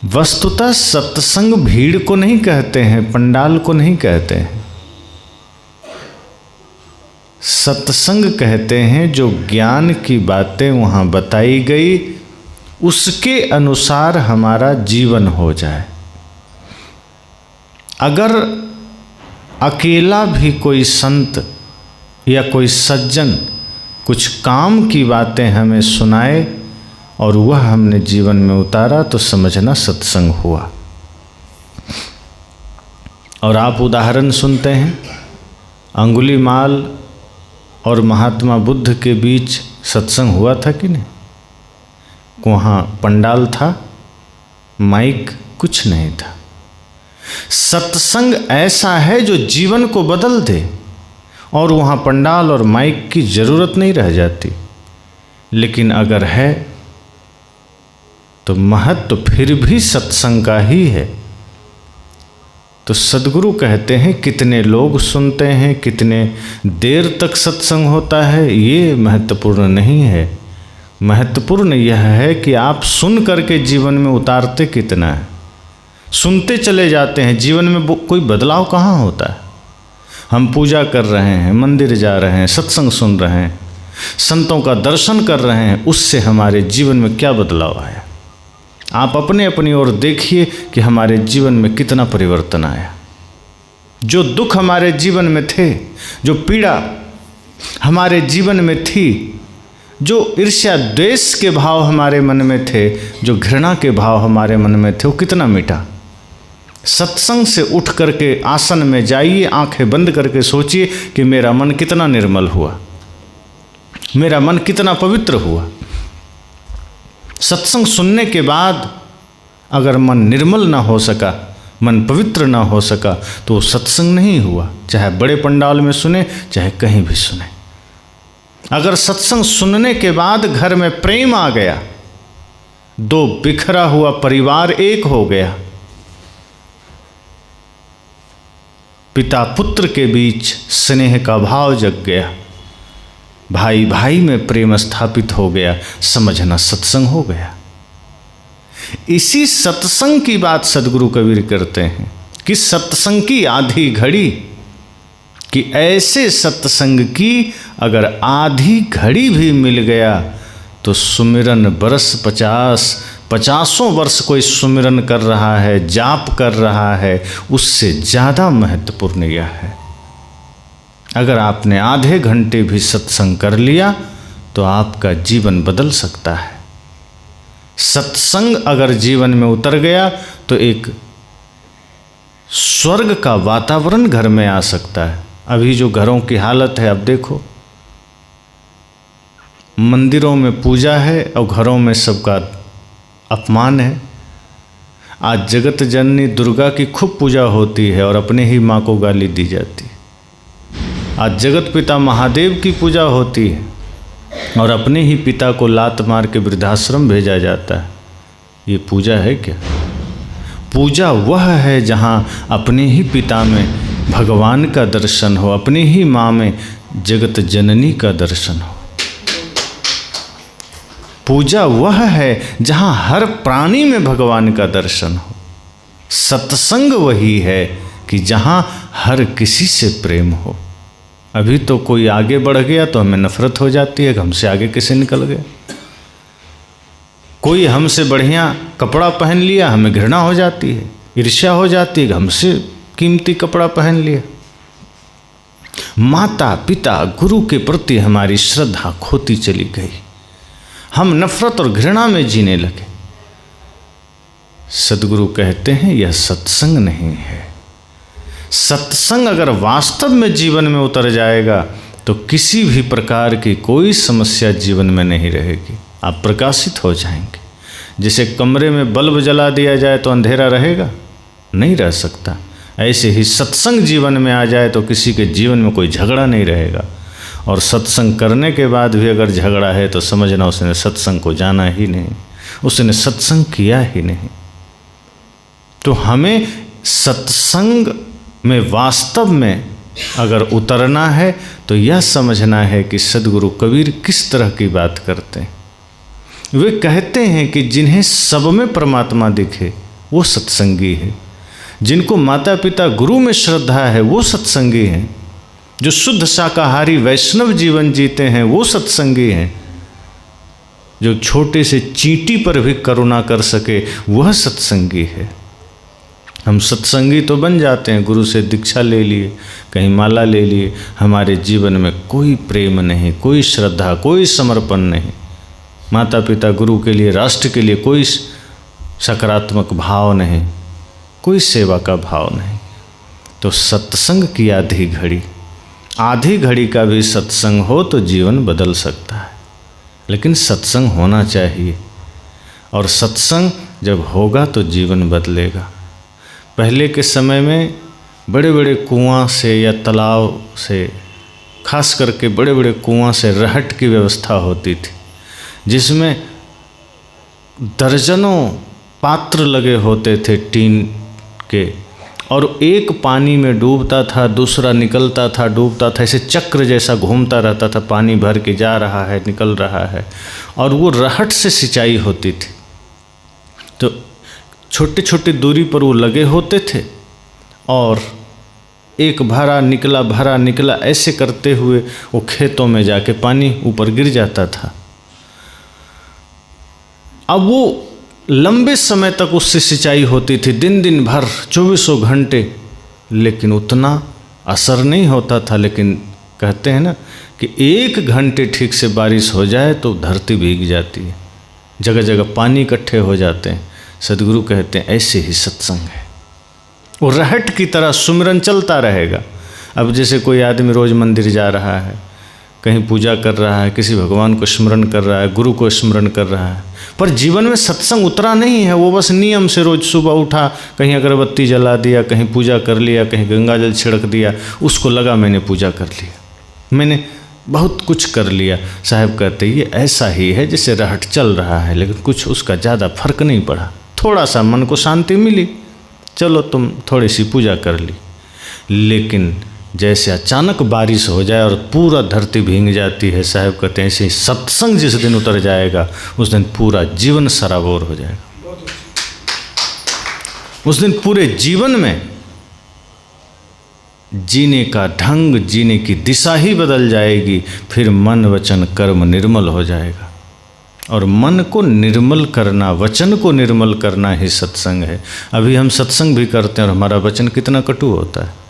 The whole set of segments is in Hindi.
वस्तुतः सत्संग भीड़ को नहीं कहते हैं, पंडाल को नहीं कहते हैं। सत्संग कहते हैं जो ज्ञान की बातें वहाँ बताई गई उसके अनुसार हमारा जीवन हो जाए। अगर अकेला भी कोई संत या कोई सज्जन कुछ काम की बातें हमें सुनाए और वह हमने जीवन में उतारा तो समझना सत्संग हुआ। और आप उदाहरण सुनते हैं, अंगुलीमाल और महात्मा बुद्ध के बीच सत्संग हुआ था कि नहीं? वहाँ पंडाल था, माइक कुछ नहीं था। सत्संग ऐसा है जो जीवन को बदल दे और वहाँ पंडाल और माइक की जरूरत नहीं रह जाती। लेकिन अगर है तो महत्व फिर भी सत्संग का ही है। तो सद्गुरु कहते हैं कितने लोग सुनते हैं, कितने देर तक सत्संग होता है, ये महत्वपूर्ण नहीं है। महत्वपूर्ण यह है कि आप सुन करके जीवन में उतारते कितना है। सुनते चले जाते हैं, जीवन में कोई बदलाव कहाँ होता है। हम पूजा कर रहे हैं, मंदिर जा रहे हैं, सत्संग सुन रहे हैं, संतों का दर्शन कर रहे हैं, उससे हमारे जीवन में क्या बदलाव आया? आप अपने अपनी ओर देखिए कि हमारे जीवन में कितना परिवर्तन आया। जो दुख हमारे जीवन में थे, जो पीड़ा हमारे जीवन में थी, जो ईर्ष्या द्वेष के भाव हमारे मन में थे, जो घृणा के भाव हमारे मन में थे, वो कितना मिटा। सत्संग से उठ करके आसन में जाइए, आंखें बंद करके सोचिए कि मेरा मन कितना निर्मल हुआ, मेरा मन कितना पवित्र हुआ। सत्संग सुनने के बाद अगर मन निर्मल ना हो सका, मन पवित्र ना हो सका, तो सत्संग नहीं हुआ। चाहे बड़े पंडाल में सुने, चाहे कहीं भी सुने। अगर सत्संग सुनने के बाद घर में प्रेम आ गया, दो बिखरा हुआ परिवार एक हो गया, पिता पुत्र के बीच स्नेह का भाव जग गया, भाई भाई में प्रेम स्थापित हो गया, समझना सत्संग हो गया। इसी सत्संग की बात सद्गुरु कबीर करते हैं कि सत्संग की आधी घड़ी, कि ऐसे सत्संग की अगर आधी घड़ी भी मिल गया तो सुमिरन बरस 50 वर्ष कोई सुमिरन कर रहा है, जाप कर रहा है, उससे ज़्यादा महत्वपूर्ण यह है। अगर आपने आधे घंटे भी सत्संग कर लिया तो आपका जीवन बदल सकता है। सत्संग अगर जीवन में उतर गया तो एक स्वर्ग का वातावरण घर में आ सकता है। अभी जो घरों की हालत है, अब देखो, मंदिरों में पूजा है और घरों में सबका अपमान है। आज जगत जननी दुर्गा की खूब पूजा होती है और अपने ही माँ को गाली दी जाती है। आज जगत पिता महादेव की पूजा होती है और अपने ही पिता को लात मार के वृद्धाश्रम भेजा जाता है। ये पूजा है क्या? पूजा वह है जहाँ अपने ही पिता में भगवान का दर्शन हो, अपने ही माँ में जगत जननी का दर्शन हो। पूजा वह है जहाँ हर प्राणी में भगवान का दर्शन हो। सत्संग वही है कि जहाँ हर किसी से प्रेम हो। अभी तो कोई आगे बढ़ गया तो हमें नफरत हो जाती है कि हमसे आगे किसे निकल गया। कोई हमसे बढ़िया कपड़ा पहन लिया, हमें घृणा हो जाती है, ईर्ष्या हो जाती है कि हमसे कीमती कपड़ा पहन लिया। माता पिता गुरु के प्रति हमारी श्रद्धा खोती चली गई, हम नफरत और घृणा में जीने लगे। सद्गुरु कहते हैं यह सत्संग नहीं है। सत्संग अगर वास्तव में जीवन में उतर जाएगा तो किसी भी प्रकार की कोई समस्या जीवन में नहीं रहेगी। आप प्रकाशित हो जाएंगे। जैसे कमरे में बल्ब जला दिया जाए तो अंधेरा रहेगा? नहीं रह सकता। ऐसे ही सत्संग जीवन में आ जाए तो किसी के जीवन में कोई झगड़ा नहीं रहेगा। और सत्संग करने के बाद भी अगर झगड़ा है तो समझना उसने सत्संग को जाना ही नहीं, उसने सत्संग किया ही नहीं। तो हमें सत्संग में वास्तव में अगर उतरना है तो यह समझना है कि सद्गुरु कबीर किस तरह की बात करते हैं। वे कहते हैं कि जिन्हें सब में परमात्मा दिखे वो सत्संगी है। जिनको माता पिता गुरु में श्रद्धा है वो सत्संगी हैं। जो शुद्ध शाकाहारी वैष्णव जीवन जीते हैं वो सत्संगी हैं। जो छोटे से चींटी पर भी करुणा कर सके वह सत्संगी है। हम सत्संगी तो बन जाते हैं, गुरु से दीक्षा ले लिए, कहीं माला ले लिए, हमारे जीवन में कोई प्रेम नहीं, कोई श्रद्धा, कोई समर्पण नहीं, माता पिता गुरु के लिए, राष्ट्र के लिए कोई सकारात्मक भाव नहीं, कोई सेवा का भाव नहीं। तो सत्संग की आधी घड़ी का भी सत्संग हो तो जीवन बदल सकता है, लेकिन सत्संग होना चाहिए। और सत्संग जब होगा तो जीवन बदलेगा। पहले के समय में बड़े बड़े कुआं से या तालाब से, खास करके बड़े बड़े कुआं से रहट की व्यवस्था होती थी, जिसमें दर्जनों पात्र लगे होते थे टीन के, और एक पानी में डूबता था, दूसरा निकलता था, डूबता था, ऐसे चक्र जैसा घूमता रहता था। पानी भर के जा रहा है, निकल रहा है, और वो रहट से सिंचाई होती थी। तो छोटे छोटे दूरी पर वो लगे होते थे, और एक भरा निकला ऐसे करते हुए वो खेतों में जाके पानी ऊपर गिर जाता था। अब वो लंबे समय तक उससे सिंचाई होती थी, दिन भर, 24 घंटे, लेकिन उतना असर नहीं होता था। लेकिन कहते हैं ना कि 1 घंटे ठीक से बारिश हो जाए तो धरती भीग जाती है, जगह जगह पानी इकट्ठे हो जाते हैं। सदगुरु कहते हैं ऐसे ही सत्संग है, वो रहट की तरह सुमिरन चलता रहेगा। अब जैसे कोई आदमी रोज़ मंदिर जा रहा है, कहीं पूजा कर रहा है, किसी भगवान को स्मरण कर रहा है, गुरु को स्मरण कर रहा है, पर जीवन में सत्संग उतरा नहीं है। वो बस नियम से रोज़ सुबह उठा, कहीं अगरबत्ती जला दिया, कहीं पूजा कर लिया, कहीं गंगा जल छिड़क दिया, उसको लगा मैंने पूजा कर लिया, मैंने बहुत कुछ कर लिया। साहब कहते ये ऐसा ही है जैसे रहट चल रहा है, लेकिन कुछ उसका ज़्यादा फर्क नहीं पड़ा। थोड़ा सा मन को शांति मिली, चलो तुम थोड़ी सी पूजा कर ली, लेकिन जैसे अचानक बारिश हो जाए और पूरा धरती भीग जाती है, साहब कहते हैं ऐसे सत्संग जिस दिन उतर जाएगा उस दिन पूरा जीवन सराबोर हो जाएगा। उस दिन पूरे जीवन में जीने का ढंग, जीने की दिशा ही बदल जाएगी। फिर मन वचन कर्म निर्मल हो जाएगा, और मन को निर्मल करना, वचन को निर्मल करना ही सत्संग है। अभी हम सत्संग भी करते हैं और हमारा वचन कितना कटु होता है।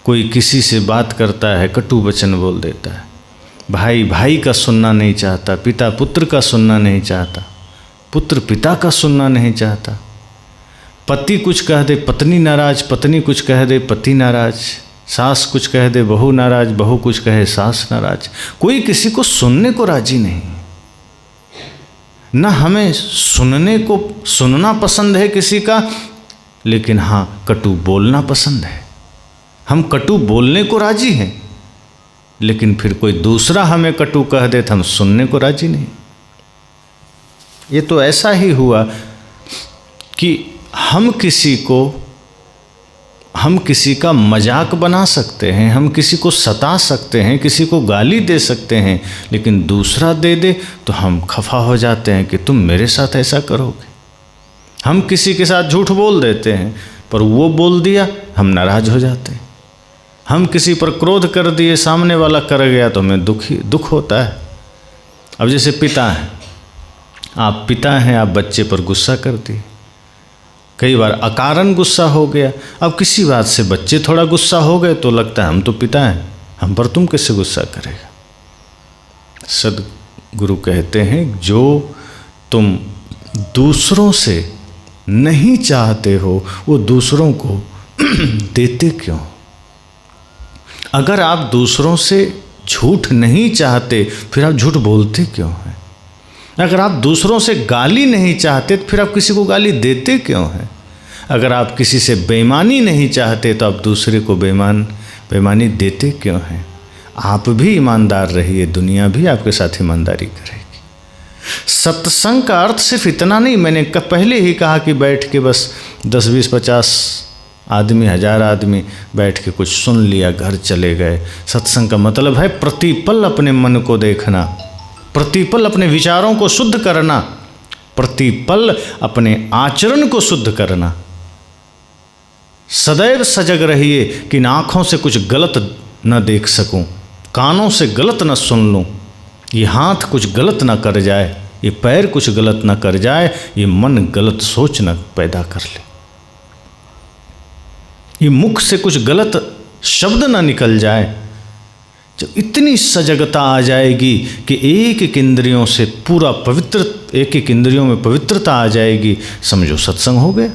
कोई किसी से बात करता है, कटु वचन बोल देता है, भाई भाई का सुनना नहीं चाहता, पिता पुत्र का सुनना नहीं चाहता, पुत्र पिता का सुनना नहीं चाहता, पति कुछ कह दे पत्नी नाराज, पत्नी कुछ कह दे पति नाराज, सास कुछ कह दे बहू नाराज, बहू कुछ कहे सास नाराज। कोई किसी को सुनने को राजी नहीं। ना हमें सुनना पसंद है किसी का, लेकिन हाँ कटु बोलना पसंद है। हम कटु बोलने को राजी हैं, लेकिन फिर कोई दूसरा हमें कटु कह दे तो हम सुनने को राजी नहीं। ये तो ऐसा ही हुआ कि हम किसी का मजाक बना सकते हैं, हम किसी को सता सकते हैं, किसी को गाली दे सकते हैं, लेकिन दूसरा दे दे तो हम खफा हो जाते हैं कि तुम मेरे साथ ऐसा करोगे। हम किसी के साथ झूठ बोल देते हैं, पर वो बोल दिया हम नाराज हो जाते हैं। हम किसी पर क्रोध कर दिए, सामने वाला कर गया तो हमें दुख होता है। अब जैसे पिता हैं, आप पिता हैं, आप बच्चे पर गुस्सा कर दिए, कई बार अकारण गुस्सा हो गया। अब किसी बात से बच्चे थोड़ा गुस्सा हो गए तो लगता है हम तो पिता हैं, हम पर तुम कैसे गुस्सा करेगा। सदगुरु कहते हैं जो तुम दूसरों से नहीं चाहते हो वो दूसरों को देते क्यों? अगर आप दूसरों से झूठ नहीं चाहते फिर आप झूठ बोलते क्यों हैं? अगर आप दूसरों से गाली नहीं चाहते तो फिर आप किसी को गाली देते क्यों हैं? अगर आप किसी से बेईमानी नहीं चाहते तो आप दूसरे को बेईमानी देते क्यों हैं? आप भी ईमानदार रहिए, दुनिया भी आपके साथ ईमानदारी करेगी। सत्संग का अर्थ सिर्फ इतना नहीं, मैंने पहले ही कहा कि बैठ के बस 10, 20, 50 आदमी, 1000 आदमी बैठ के कुछ सुन लिया, घर चले गए। सत्संग का मतलब है प्रतिपल अपने मन को देखना, प्रतिपल अपने विचारों को शुद्ध करना, प्रतिपल अपने आचरण को शुद्ध करना। सदैव सजग रहिए कि इन आँखों से कुछ गलत न देख सकूं, कानों से गलत न सुन लूं, ये हाथ कुछ गलत न कर जाए, ये पैर कुछ गलत न कर जाए, ये मन गलत सोच न पैदा कर ले, ये मुख से कुछ गलत शब्द न निकल जाए। जब इतनी सजगता आ जाएगी कि एक एक इंद्रियों से पूरा पवित्र, एक एक इंद्रियों में पवित्रता आ जाएगी, समझो सत्संग हो गया।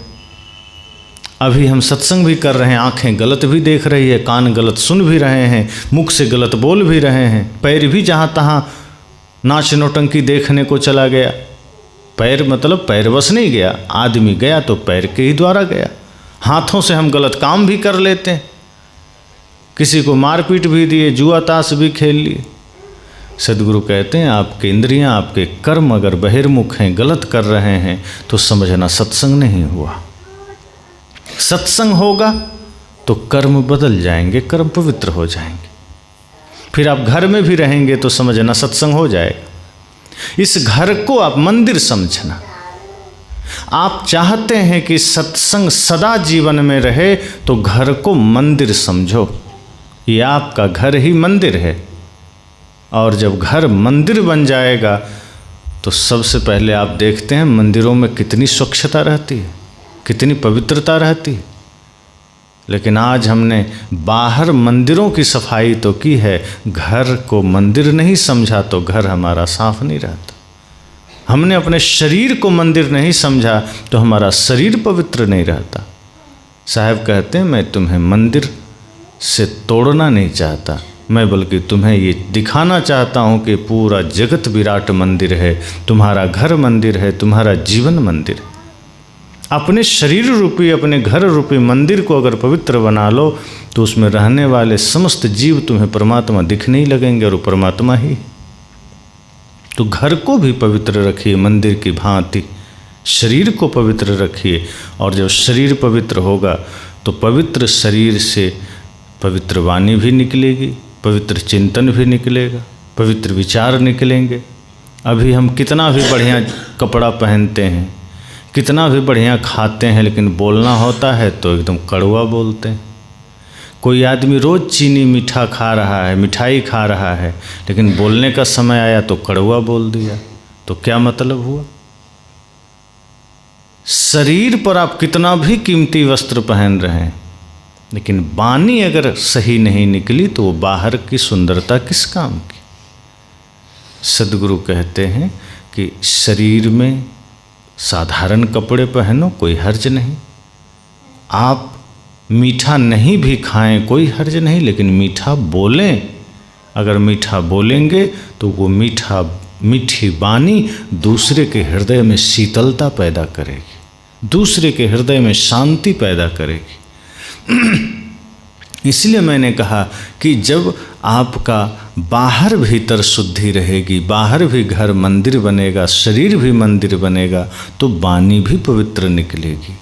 अभी हम सत्संग भी कर रहे हैं, आंखें गलत भी देख रही है, कान गलत सुन भी रहे हैं, मुख से गलत बोल भी रहे हैं, पैर भी जहाँ तहाँ नाच नौटंकी देखने को चला गया। पैर मतलब पैर बस नहीं गया, आदमी गया तो पैर के ही द्वारा गया। हाथों से हम गलत काम भी कर लेते हैं, किसी को मारपीट भी दिए, जुआ ताश भी खेल लिए। सदगुरु कहते हैं आपके इंद्रियां, आपके कर्म अगर बहिर्मुख हैं, गलत कर रहे हैं, तो समझना सत्संग नहीं हुआ। सत्संग होगा तो कर्म बदल जाएंगे, कर्म पवित्र हो जाएंगे, फिर आप घर में भी रहेंगे तो समझना सत्संग हो जाएगा। इस घर को आप मंदिर समझना। आप चाहते हैं कि सत्संग सदा जीवन में रहे तो घर को मंदिर समझो। ये आपका घर ही मंदिर है, और जब घर मंदिर बन जाएगा तो सबसे पहले आप देखते हैं मंदिरों में कितनी स्वच्छता रहती है, कितनी पवित्रता रहती है। लेकिन आज हमने बाहर मंदिरों की सफाई तो की है, घर को मंदिर नहीं समझा तो घर हमारा साफ नहीं रहता। हमने अपने शरीर को मंदिर नहीं समझा तो हमारा शरीर पवित्र नहीं रहता। साहब कहते हैं मैं तुम्हें मंदिर से तोड़ना नहीं चाहता, मैं बल्कि तुम्हें ये दिखाना चाहता हूँ कि पूरा जगत विराट मंदिर है, तुम्हारा घर मंदिर है, तुम्हारा जीवन मंदिर है। अपने शरीर रूपी, अपने घर रूपी मंदिर को अगर पवित्र बना लो तो उसमें रहने वाले समस्त जीव तुम्हें परमात्मा दिखने ही लगेंगे, और वो परमात्मा ही। तो घर को भी पवित्र रखिए मंदिर की भांति, शरीर को पवित्र रखिए, और जब शरीर पवित्र होगा तो पवित्र शरीर से पवित्र वाणी भी निकलेगी, पवित्र चिंतन भी निकलेगा, पवित्र विचार निकलेंगे। अभी हम कितना भी बढ़िया कपड़ा पहनते हैं, कितना भी बढ़िया खाते हैं, लेकिन बोलना होता है तो एकदम कड़वा बोलते हैं। कोई आदमी रोज़ चीनी मीठा खा रहा है, मिठाई खा रहा है, लेकिन बोलने का समय आया तो कड़वा बोल दिया, तो क्या मतलब हुआ? शरीर पर आप कितना भी कीमती वस्त्र पहन रहे हैं, लेकिन वाणी अगर सही नहीं निकली तो वो बाहर की सुंदरता किस काम की? सदगुरु कहते हैं कि शरीर में साधारण कपड़े पहनो, कोई हर्ज नहीं। आप मीठा नहीं भी खाएं, कोई हर्ज नहीं, लेकिन मीठा बोलें। अगर मीठा बोलेंगे तो वो मीठी वाणी दूसरे के हृदय में शीतलता पैदा करेगी, दूसरे के हृदय में शांति पैदा करेगी। इसलिए मैंने कहा कि जब आपका बाहर भीतर शुद्धि रहेगी, बाहर भी घर मंदिर बनेगा, शरीर भी मंदिर बनेगा, तो वाणी भी पवित्र निकलेगी,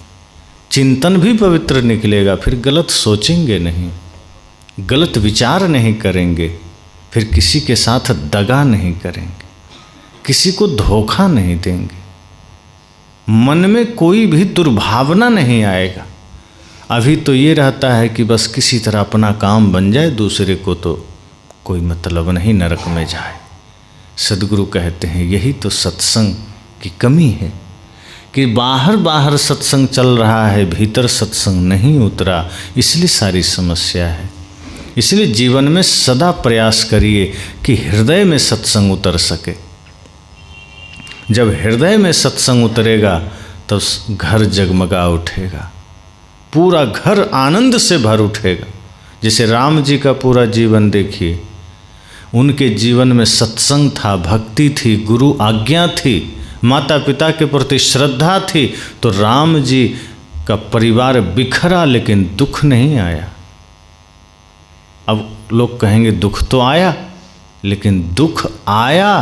चिंतन भी पवित्र निकलेगा। फिर गलत सोचेंगे नहीं, गलत विचार नहीं करेंगे, फिर किसी के साथ दगा नहीं करेंगे, किसी को धोखा नहीं देंगे, मन में कोई भी दुर्भावना नहीं आएगा। अभी तो ये रहता है कि बस किसी तरह अपना काम बन जाए, दूसरे को तो कोई मतलब नहीं, नरक में जाए। सदगुरु कहते हैं यही तो सत्संग की कमी है कि बाहर सत्संग चल रहा है, भीतर सत्संग नहीं उतरा, इसलिए सारी समस्या है। इसलिए जीवन में सदा प्रयास करिए कि हृदय में सत्संग उतर सके। जब हृदय में सत्संग उतरेगा तो घर जगमगा उठेगा, पूरा घर आनंद से भर उठेगा। जैसे राम जी का पूरा जीवन देखिए, उनके जीवन में सत्संग था, भक्ति थी, गुरु आज्ञा थी, माता पिता के प्रति श्रद्धा थी, तो राम जी का परिवार बिखरा लेकिन दुख नहीं आया। अब लोग कहेंगे दुख तो आया, लेकिन दुख आया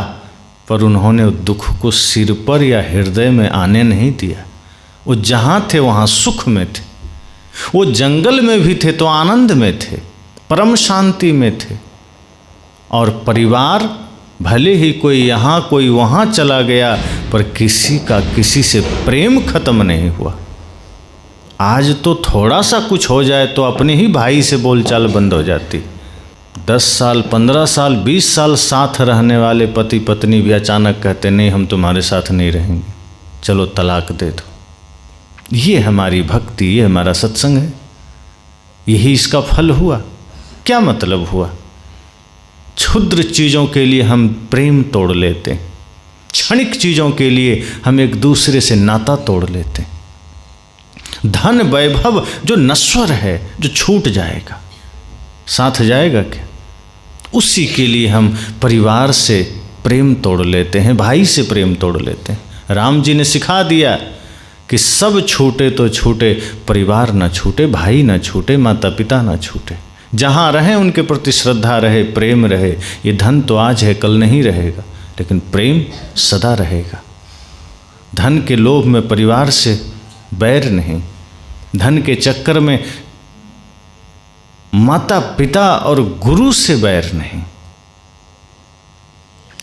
पर उन्होंने दुख को सिर पर या हृदय में आने नहीं दिया। वो जहाँ थे वहाँ सुख में थे, वो जंगल में भी थे तो आनंद में थे, परम शांति में थे। और परिवार भले ही कोई यहाँ कोई वहाँ चला गया, पर किसी का किसी से प्रेम खत्म नहीं हुआ। आज तो थोड़ा सा कुछ हो जाए तो अपने ही भाई से बोलचाल बंद हो जाती। 10 साल 15 साल 20 साल साथ रहने वाले पति पत्नी भी अचानक कहते नहीं हम तुम्हारे साथ नहीं रहेंगे, चलो तलाक दे दो। ये हमारी भक्ति, ये हमारा सत्संग है, यही इसका फल हुआ। क्या मतलब हुआ? क्षुद्र चीज़ों के लिए हम प्रेम तोड़ लेते हैं, क्षणिक चीज़ों के लिए हम एक दूसरे से नाता तोड़ लेते हैं। धन वैभव जो नश्वर है, जो छूट जाएगा, साथ जाएगा क्या? उसी के लिए हम परिवार से प्रेम तोड़ लेते हैं, भाई से प्रेम तोड़ लेते हैं। राम जी ने सिखा दिया कि सब छूटे तो छूटे, परिवार न छूटे, भाई न छूटे, माता पिता न छूटे। जहाँ रहें उनके प्रति श्रद्धा रहे, प्रेम रहे। ये धन तो आज है, कल नहीं रहेगा, लेकिन प्रेम सदा रहेगा। धन के लोभ में परिवार से बैर नहीं, धन के चक्कर में माता पिता और गुरु से बैर नहीं।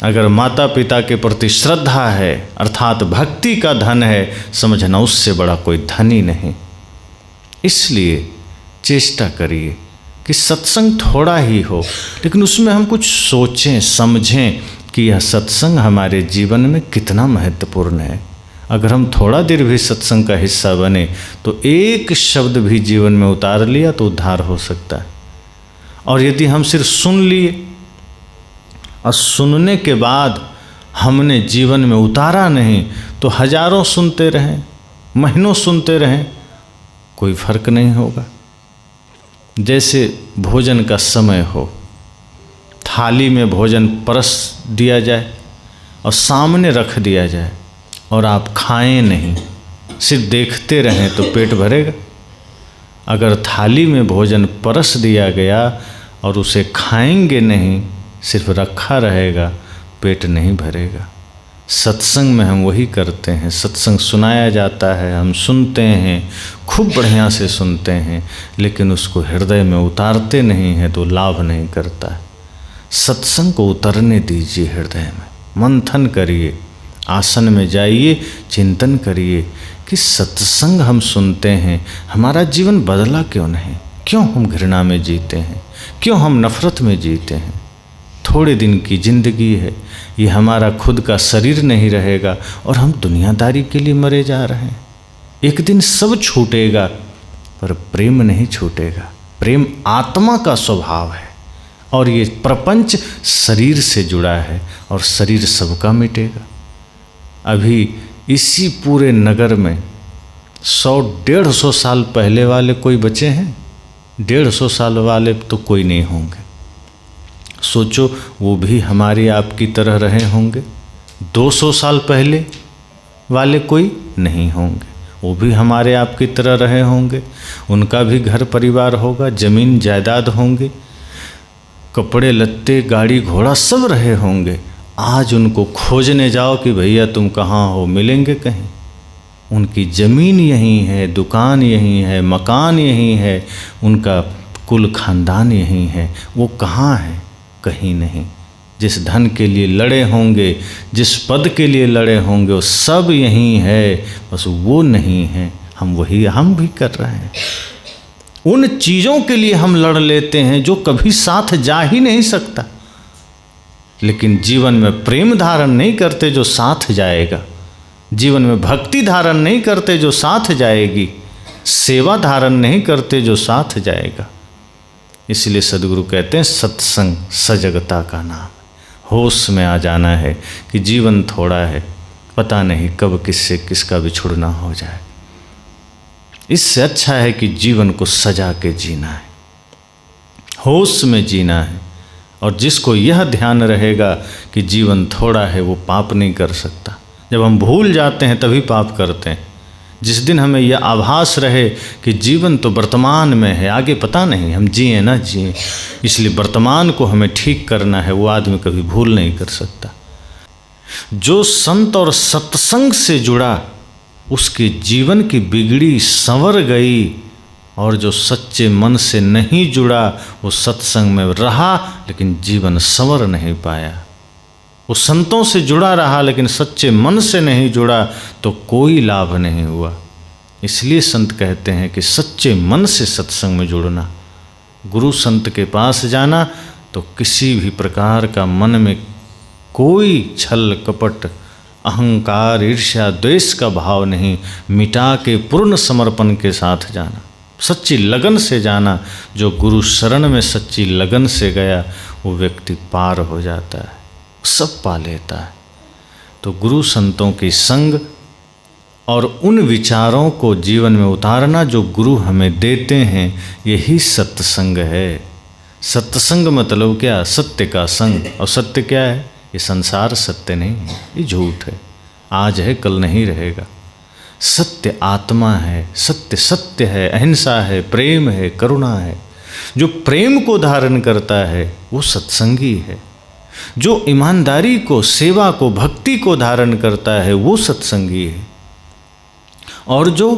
अगर माता पिता के प्रति श्रद्धा है, अर्थात भक्ति का धन है, समझना उससे बड़ा कोई धन ही नहीं। इसलिए चेष्टा करिए कि सत्संग थोड़ा ही हो, लेकिन उसमें हम कुछ सोचें समझें कि यह सत्संग हमारे जीवन में कितना महत्वपूर्ण है। अगर हम थोड़ा देर भी सत्संग का हिस्सा बने तो एक शब्द भी जीवन में उतार लिया तो उद्धार हो सकता है। और यदि हम सिर्फ सुन लिए और सुनने के बाद हमने जीवन में उतारा नहीं तो हजारों सुनते रहें, महीनों सुनते रहें, कोई फर्क नहीं होगा। जैसे भोजन का समय हो, थाली में भोजन परस दिया जाए और सामने रख दिया जाए और आप खाएं नहीं, सिर्फ देखते रहें तो पेट भरेगा? अगर थाली में भोजन परस दिया गया और उसे खाएंगे नहीं, सिर्फ रखा रहेगा, पेट नहीं भरेगा। सत्संग में हम वही करते हैं। सत्संग सुनाया जाता है, हम सुनते हैं, खूब बढ़िया से सुनते हैं, लेकिन उसको हृदय में उतारते नहीं हैं तो लाभ नहीं करता है। सत्संग को उतरने दीजिए, हृदय में मंथन करिए, आसन में जाइए, चिंतन करिए कि सत्संग हम सुनते हैं, हमारा जीवन बदला क्यों नहीं? क्यों हम घृणा में जीते हैं? क्यों हम नफरत में जीते हैं? थोड़े दिन की जिंदगी है, ये हमारा खुद का शरीर नहीं रहेगा और हम दुनियादारी के लिए मरे जा रहे हैं। एक दिन सब छूटेगा, पर प्रेम नहीं छूटेगा। प्रेम आत्मा का स्वभाव है और ये प्रपंच शरीर से जुड़ा है और शरीर सबका मिटेगा। अभी इसी पूरे नगर में 100-150 साल पहले वाले कोई बचे हैं? 150 साल वाले तो कोई नहीं होंगे। सोचो, वो भी हमारी आपकी तरह रहे होंगे। 200 साल पहले वाले कोई नहीं होंगे, वो भी हमारे आपकी तरह रहे होंगे। उनका भी घर परिवार होगा, ज़मीन जायदाद होंगे, कपड़े लत्ते गाड़ी घोड़ा सब रहे होंगे। आज उनको खोजने जाओ कि भैया तुम कहाँ हो, मिलेंगे कहीं? उनकी ज़मीन यहीं है, दुकान यहीं है, मकान यहीं है, उनका कुल खानदान यहीं है। वो कहाँ है? कहीं नहीं। जिस धन के लिए लड़े होंगे, जिस पद के लिए लड़े होंगे, वो सब यहीं है, बस वो नहीं है। हम भी कर रहे हैं। उन चीज़ों के लिए हम लड़ लेते हैं जो कभी साथ जा ही नहीं सकता, लेकिन जीवन में प्रेम धारण नहीं करते जो साथ जाएगा, जीवन में भक्ति धारण नहीं करते जो साथ जाएगी, सेवा धारण नहीं करते जो साथ जाएगा। इसलिए सदगुरु कहते हैं सत्संग सजगता का नाम। होश में आ जाना है कि जीवन थोड़ा है, पता नहीं कब किससे किसका बिछुड़ना हो जाए। इससे अच्छा है कि जीवन को सजा के जीना है, होश में जीना है। और जिसको यह ध्यान रहेगा कि जीवन थोड़ा है, वो पाप नहीं कर सकता। जब हम भूल जाते हैं तभी पाप करते हैं। जिस दिन हमें यह आभास रहे कि जीवन तो वर्तमान में है, आगे पता नहीं हम जिए ना जिए, इसलिए वर्तमान को हमें ठीक करना है, वो आदमी कभी भूल नहीं कर सकता। जो संत और सत्संग से जुड़ा उसके जीवन की बिगड़ी संवर गई, और जो सच्चे मन से नहीं जुड़ा वो सत्संग में रहा लेकिन जीवन संवर नहीं पाया। वो संतों से जुड़ा रहा लेकिन सच्चे मन से नहीं जुड़ा तो कोई लाभ नहीं हुआ। इसलिए संत कहते हैं कि सच्चे मन से सत्संग में जुड़ना, गुरु संत के पास जाना तो किसी भी प्रकार का मन में कोई छल कपट अहंकार ईर्ष्या द्वेष का भाव नहीं, मिटा के पूर्ण समर्पण के साथ जाना, सच्ची लगन से जाना। जो गुरु शरण में सच्ची लगन से गया वो व्यक्ति पार हो जाता है, सब पा लेता है। तो गुरु संतों की संग और उन विचारों को जीवन में उतारना जो गुरु हमें देते हैं, यही सत्संग है। सत्संग मतलब क्या? सत्य का संग। और सत्य क्या है? ये संसार सत्य नहीं है, ये झूठ है, आज है कल नहीं रहेगा। सत्य आत्मा है, सत्य सत्य है, अहिंसा है, प्रेम है, करुणा है। जो प्रेम को धारण करता है वो सत्संगी है। जो ईमानदारी को, सेवा को, भक्ति को धारण करता है वो सत्संगी है। और जो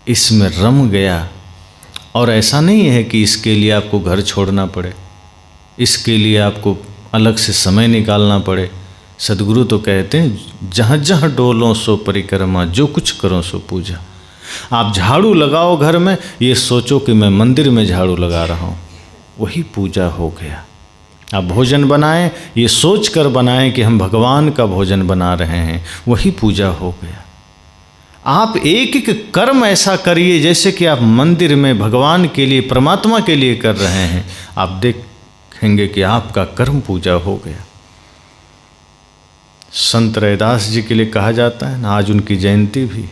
इसमें रम गया, और ऐसा नहीं है कि इसके लिए आपको घर छोड़ना पड़े, इसके लिए आपको अलग से समय निकालना पड़े। सदगुरु तो कहते हैं जहाँ जहाँ डोलो सो परिक्रमा, जो कुछ करो सो पूजा। आप झाड़ू लगाओ घर में, ये सोचो कि मैं मंदिर में झाड़ू लगा रहा हूँ, वही पूजा हो गया। आप भोजन बनाएं, ये सोच कर बनाएं कि हम भगवान का भोजन बना रहे हैं, वही पूजा हो गया। आप एक एक कर्म ऐसा करिए जैसे कि आप मंदिर में भगवान के लिए, परमात्मा के लिए कर रहे हैं। आप देखेंगे कि आपका कर्म पूजा हो गया। संत रैदास जी के लिए कहा जाता है ना, आज उनकी जयंती भी,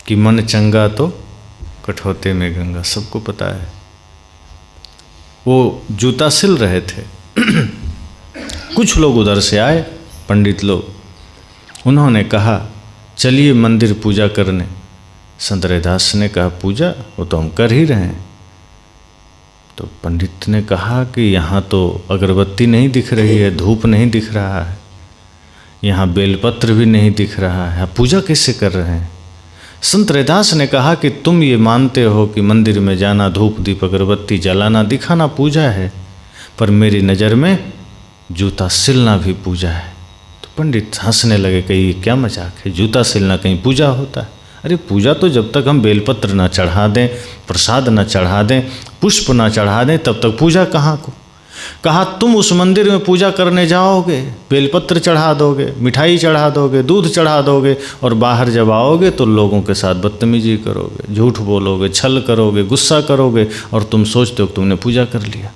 कि मन चंगा तो कठौते में गंगा। सबको पता है। वो जूता सिल रहे थे कुछ लोग उधर से आए, पंडित लोग, उन्होंने कहा चलिए मंदिर पूजा करने। संत रैदास ने कहा पूजा? वो तो हम कर ही रहे हैं। तो पंडित ने कहा कि यहाँ तो अगरबत्ती नहीं दिख रही है, धूप नहीं दिख रहा है, यहाँ बेलपत्र भी नहीं दिख रहा है, आप पूजा कैसे कर रहे हैं? संत रैदास ने कहा कि तुम ये मानते हो कि मंदिर में जाना, धूप दीप अगरबत्ती जलाना दिखाना पूजा है, पर मेरी नज़र में जूता सिलना भी पूजा है। तो पंडित हंसने लगे कि ये क्या मजाक है, जूता सिलना कहीं पूजा होता है? अरे पूजा तो जब तक हम बेलपत्र ना चढ़ा दें, प्रसाद ना चढ़ा दें, पुष्प ना चढ़ा दें, तब तक पूजा कहाँ को। कहा तुम उस मंदिर में पूजा करने जाओगे, बेलपत्र चढ़ा दोगे, मिठाई चढ़ा दोगे, दूध चढ़ा दोगे, और बाहर जब आओगे तो लोगों के साथ बदतमीजी करोगे, झूठ बोलोगे, छल करोगे, गुस्सा करोगे, और तुम सोचते हो कि तुमने पूजा कर लिया।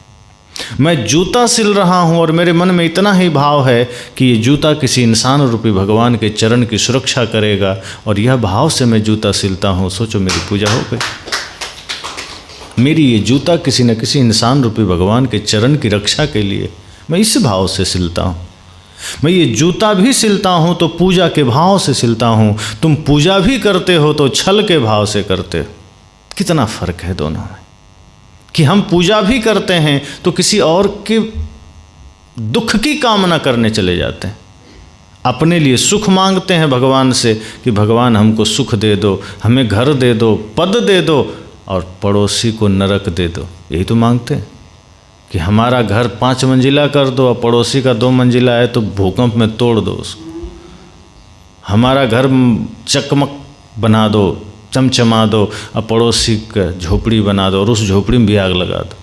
मैं जूता सिल रहा हूँ और मेरे मन में इतना ही भाव है कि ये जूता किसी इंसान रूपी भगवान के चरण की सुरक्षा करेगा, और यह भाव से मैं जूता सिलता हूँ। सोचो मेरी पूजा हो गई। मेरी ये जूता किसी न किसी इंसान रूपी भगवान के चरण की रक्षा के लिए, मैं इस भाव से सिलता हूँ। मैं ये जूता भी सिलता हूँ तो पूजा के भाव से सिलता हूँ। तुम पूजा भी करते हो तो छल के भाव से करते हो। कितना फ़र्क है दोनों में, कि हम पूजा भी करते हैं तो किसी और के दुख की कामना करने चले जाते हैं, अपने लिए सुख मांगते हैं भगवान से कि भगवान हमको सुख दे दो, हमें घर दे दो, पद दे दो, और पड़ोसी को नरक दे दो। यही तो मांगते हैं कि हमारा घर 5 मंजिला कर दो और पड़ोसी का 2 मंजिला है तो भूकंप में तोड़ दो उसको। हमारा घर चकमक बना दो, चमचमा दो, और पड़ोसी का झोपड़ी बना दो और उस झोपड़ी में भी आग लगा दो।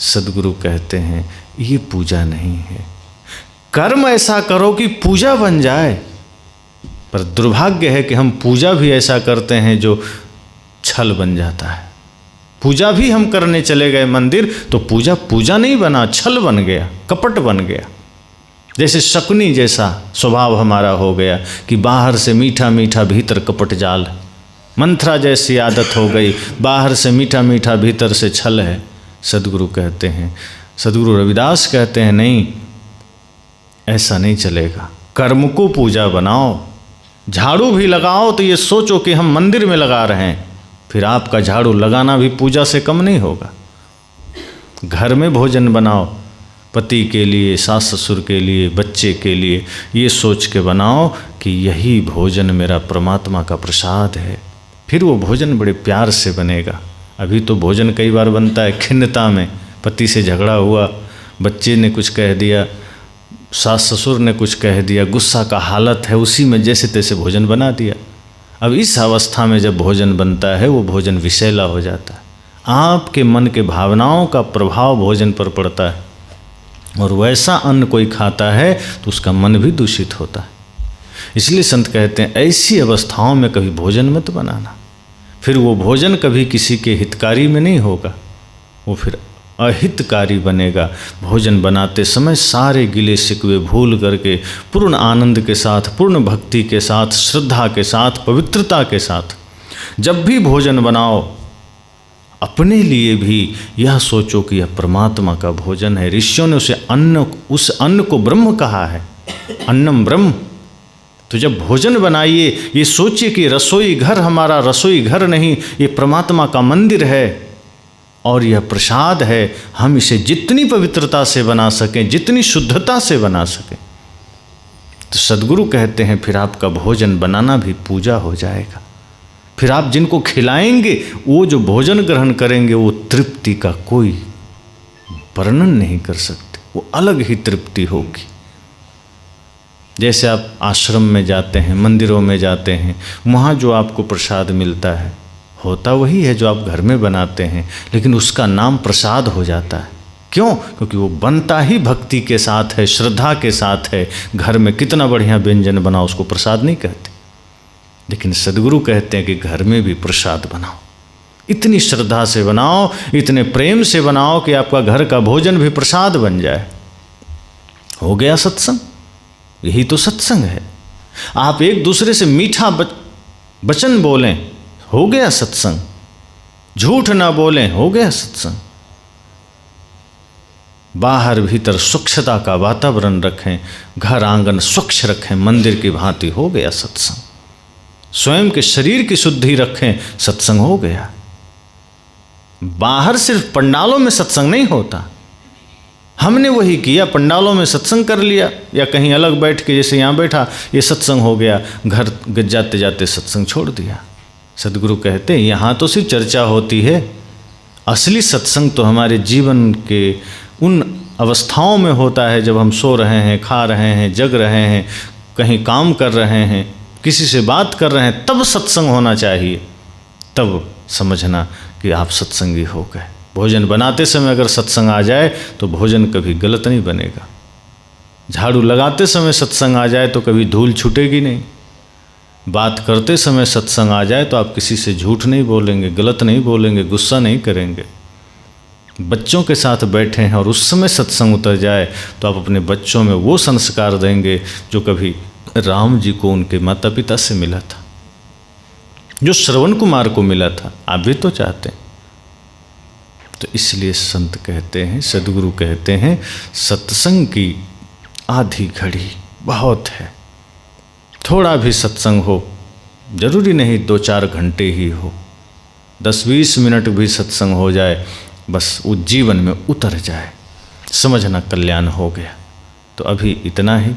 सदगुरु कहते हैं ये पूजा नहीं है। कर्म ऐसा करो कि पूजा बन जाए। पर दुर्भाग्य है कि हम पूजा भी ऐसा करते हैं जो छल बन जाता है। पूजा भी हम करने चले गए मंदिर तो पूजा पूजा नहीं बना, छल बन गया, कपट बन गया। जैसे शकुनी जैसा स्वभाव हमारा हो गया कि बाहर से मीठा मीठा भीतर कपट जाल। मंथरा जैसी आदत हो गई, बाहर से मीठा मीठा भीतर से छल है। सदगुरु कहते हैं, सदगुरु रविदास कहते हैं नहीं, ऐसा नहीं चलेगा। कर्म को पूजा बनाओ। झाड़ू भी लगाओ तो ये सोचो कि हम मंदिर में लगा रहे हैं, फिर आपका झाड़ू लगाना भी पूजा से कम नहीं होगा। घर में भोजन बनाओ, पति के लिए, सास ससुर के लिए, बच्चे के लिए, ये सोच के बनाओ कि यही भोजन मेरा परमात्मा का प्रसाद है। फिर वो भोजन बड़े प्यार से बनेगा। अभी तो भोजन कई बार बनता है खिन्नता में, पति से झगड़ा हुआ, बच्चे ने कुछ कह दिया, सास ससुर ने कुछ कह दिया, गुस्सा का हालत है, उसी में जैसे तैसे भोजन बना दिया। अब इस अवस्था में जब भोजन बनता है वो भोजन विषैला हो जाता है, आपके मन के भावनाओं का प्रभाव भोजन पर पड़ता है, और वैसा अन्न कोई खाता है तो उसका मन भी दूषित होता है। इसलिए संत कहते हैं ऐसी अवस्थाओं में कभी भोजन मत बनाना, फिर वो भोजन कभी किसी के हितकारी में नहीं होगा, वो फिर अहितकारी बनेगा। भोजन बनाते समय सारे गिले शिकवे भूल करके पूर्ण आनंद के साथ, पूर्ण भक्ति के साथ, श्रद्धा के साथ, पवित्रता के साथ जब भी भोजन बनाओ, अपने लिए भी यह सोचो कि यह परमात्मा का भोजन है। ऋषियों ने उस अन्न को ब्रह्म कहा है, अन्नम ब्रह्म। तो जब भोजन बनाइए ये सोचिए कि रसोई घर हमारा रसोई घर नहीं, ये परमात्मा का मंदिर है और यह प्रसाद है। हम इसे जितनी पवित्रता से बना सकें, जितनी शुद्धता से बना सकें, तो सद्गुरु कहते हैं फिर आपका भोजन बनाना भी पूजा हो जाएगा। फिर आप जिनको खिलाएंगे वो जो भोजन ग्रहण करेंगे वो तृप्ति का कोई वर्णन नहीं कर सकते, वो अलग ही तृप्ति होगी। जैसे आप आश्रम में जाते हैं, मंदिरों में जाते हैं, वहाँ जो आपको प्रसाद मिलता है होता वही है जो आप घर में बनाते हैं, लेकिन उसका नाम प्रसाद हो जाता है। क्यों? क्योंकि वो बनता ही भक्ति के साथ है, श्रद्धा के साथ है। घर में कितना बढ़िया व्यंजन बनाओ उसको प्रसाद नहीं कहते, लेकिन सद्गुरु कहते हैं कि घर में भी प्रसाद बनाओ, इतनी श्रद्धा से बनाओ, इतने प्रेम से बनाओ कि आपका घर का भोजन भी प्रसाद बन जाए। हो गया सत्संग, यही तो सत्संग है। आप एक दूसरे से मीठा वचन बोलें, हो गया सत्संग। झूठ ना बोलें, हो गया सत्संग। बाहर भीतर स्वच्छता का वातावरण रखें, घर आंगन स्वच्छ रखें, मंदिर की भांति, हो गया सत्संग। स्वयं के शरीर की शुद्धि रखें, सत्संग हो गया। बाहर सिर्फ पंडालों में सत्संग नहीं होता। हमने वही किया, पंडालों में सत्संग कर लिया या कहीं अलग बैठ के जैसे यहाँ बैठा ये सत्संग हो गया, घर जाते जाते सत्संग छोड़ दिया। सद्गुरु कहते हैं यहाँ तो सिर्फ चर्चा होती है, असली सत्संग तो हमारे जीवन के उन अवस्थाओं में होता है जब हम सो रहे हैं, खा रहे हैं, जग रहे हैं, कहीं काम कर रहे हैं, किसी से बात कर रहे हैं, तब सत्संग होना चाहिए। तब समझना कि आप सत्संगी हो गए। भोजन बनाते समय अगर सत्संग आ जाए तो भोजन कभी गलत नहीं बनेगा। झाड़ू लगाते समय सत्संग आ जाए तो कभी धूल छूटेगी नहीं। बात करते समय सत्संग आ जाए तो आप किसी से झूठ नहीं बोलेंगे, गलत नहीं बोलेंगे, गुस्सा नहीं करेंगे। बच्चों के साथ बैठे हैं और उस समय सत्संग उतर जाए तो आप अपने बच्चों में वो संस्कार देंगे जो कभी राम जी को उनके माता पिता से मिला था, जो श्रवण कुमार को मिला था। आप भी तो चाहते हैं। तो इसलिए संत कहते हैं, सद्गुरु कहते हैं, सत्संग की आधी घड़ी बहुत है। थोड़ा भी सत्संग हो, जरूरी नहीं 2-4 घंटे ही हो, 10-20 मिनट भी सत्संग हो जाए, बस वो जीवन में उतर जाए, समझना कल्याण हो गया। तो अभी इतना ही।